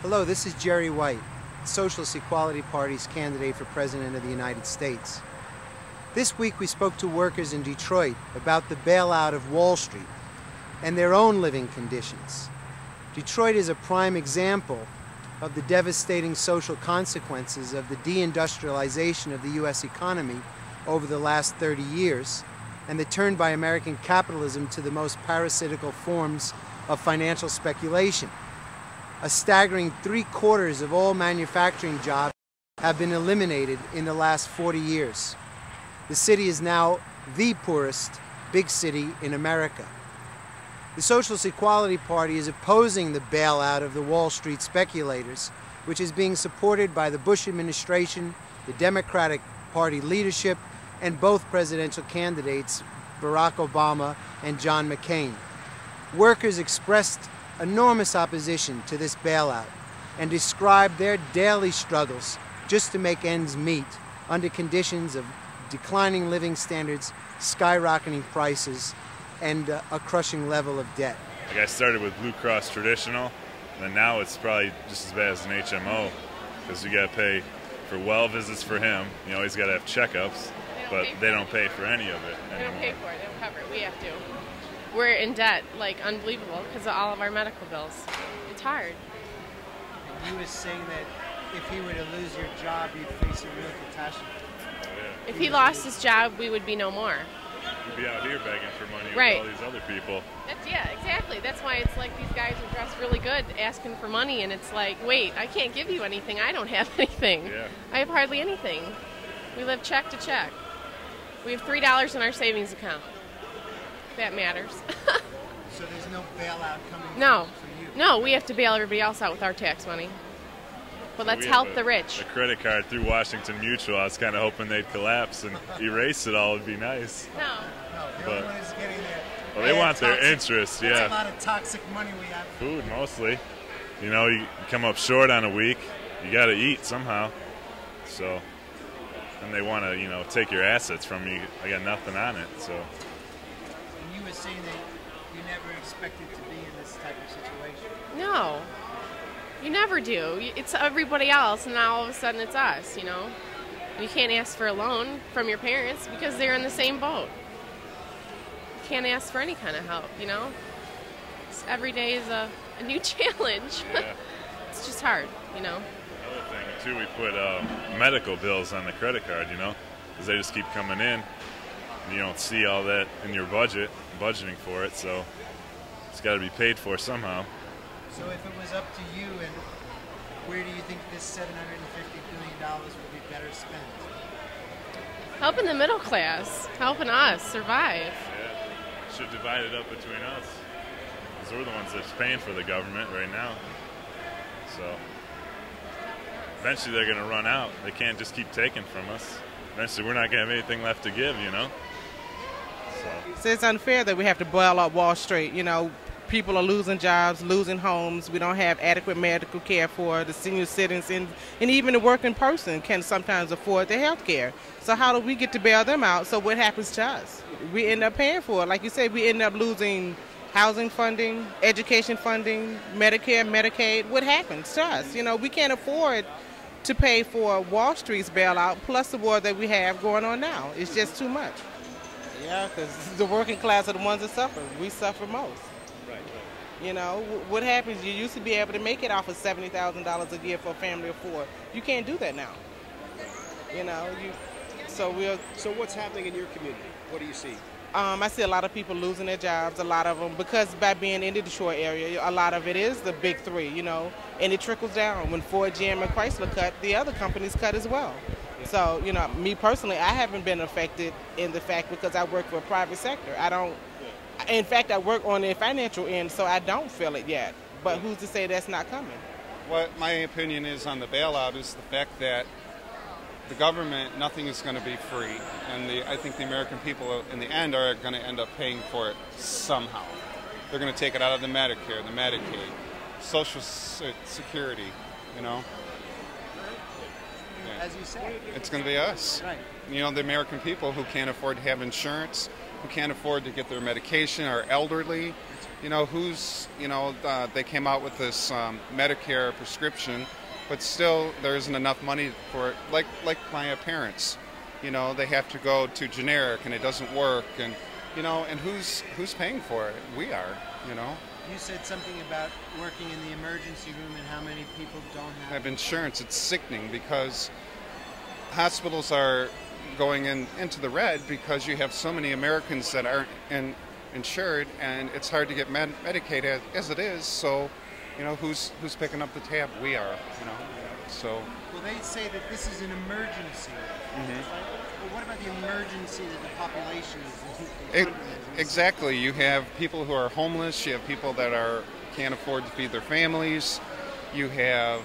Hello, this is Jerry White, the Socialist Equality Party's candidate for President of the United States. This week we spoke to workers in Detroit about the bailout of Wall Street and their own living conditions. Detroit is a prime example of the devastating social consequences of the deindustrialization of the U.S. economy over the last 30 years and the turn by American capitalism to the most parasitical forms of financial speculation. A staggering 3/4 of all manufacturing jobs have been eliminated in the last 40 years. The city is now the poorest big city in America. The Socialist Equality Party is opposing the bailout of the Wall Street speculators, which is being supported by the Bush administration, the Democratic Party leadership, and both presidential candidates, Barack Obama and John McCain. Workers expressed enormous opposition to this bailout and described their daily struggles just to make ends meet under conditions of declining living standards, skyrocketing prices, and a crushing level of debt. Like I started with Blue Cross Traditional, and now it's probably just as bad as an HMO because you got to pay for well visits for him. You know, he's got to have checkups, but they don't pay for any of it anymore. They don't pay for it. They don't cover it. We have to. We're in debt, like unbelievable, because of all of our medical bills. It's hard. And you were saying that if he were to lose your job, you'd face a real catastrophe. Yeah. If he lost his job, we would be no more. You'd be out here begging for money Right. with all these other people. Yeah, exactly. That's why it's like these guys are dressed really good asking for money, and it's like, wait, I can't give you anything. I don't have anything. Yeah. I have hardly anything. We live check to check. We have $3 in our savings account. That matters. So there's no bailout coming No. for you? No, we have to bail everybody else out with our tax money. But let's We help have the rich. A credit card through Washington Mutual. I was kind of hoping they'd collapse and erase it all. Would be nice. No. No, the But- only one is getting their... Well, they want their interest, That's yeah. a lot of toxic money we have. Food mostly. You know, you come up short on a week, you got to eat somehow. So, and they want to, you know, take your assets from you. I got nothing on it, so. And you were saying that you never expected to be in this type of situation. No. You never do. It's everybody else, and now all of a sudden it's us, you know? You can't ask for a loan from your parents because they're in the same boat. You can't ask for any kind of help, you know? Every day is a new challenge. Yeah. It's just hard, you know? Another thing, too, we put medical bills on the credit card, you know, because they just keep coming in. And you don't see all that in your budgeting for it, so it's got to be paid for somehow. So if it was up to you, and where do you think this $750 billion would be better spent? Helping the middle class, helping us survive. Yeah, should divide it up between us. Because we're the ones that's paying for the government right now. So eventually they're going to run out. They can't just keep taking from us. Eventually we're not going to have anything left to give, you know? So it's unfair that we have to bail out Wall Street. You know, people are losing jobs, losing homes. We don't have adequate medical care for the senior citizens, and even the working person can sometimes afford their health care. So how do we get to bail them out? So what happens to us? We end up paying for it. Like you said, we end up losing housing funding, education funding, Medicare, Medicaid. What happens to us? You know, we can't afford to pay for Wall Street's bailout plus the war that we have going on now. It's just too much. Yeah, because the working class are the ones that suffer. We suffer most. Right. You know, what happens, you used to be able to make it off of $70,000 a year for a family of four. You can't do that now. You know, so what's happening in your community? What do you see? I see a lot of people losing their jobs, a lot of them, because by being in the Detroit area, a lot of it is the big three, you know, and it trickles down. When Ford, GM, and Chrysler cut, the other companies cut as well. So, you know, me personally, I haven't been affected in the fact because I work for a private sector. In fact, I work on the financial end, so I don't feel it yet. But who's to say that's not coming? What my opinion is on the bailout is the fact that the government, nothing is going to be free. And I think the American people, in the end, are going to end up paying for it somehow. They're going to take it out of the Medicare, the Medicaid, Social Security, you know. Yeah. As you said. It's going to be us. Right. You know, the American people who can't afford to have insurance, who can't afford to get their medication, are elderly, they came out with this Medicare prescription, but still there isn't enough money for it. Like my parents, they have to go to generic and it doesn't work, and who's paying for it? We are. You said something about working in the emergency room and how many people don't have insurance. It's sickening because hospitals are going into the red because you have so many Americans that aren't insured, and it's hard to get Medicaid as it is. So, who's picking up the tab? We are. So. Well, they say that this is an emergency. Well, what about the emergency that the population is? Exactly. You have people who are homeless. You have people that can't afford to feed their families. You have,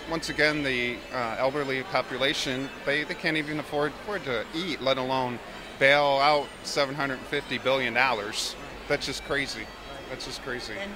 once again, the elderly population. They can't even afford to eat, let alone bail out $750 billion. That's just crazy. That's just crazy. And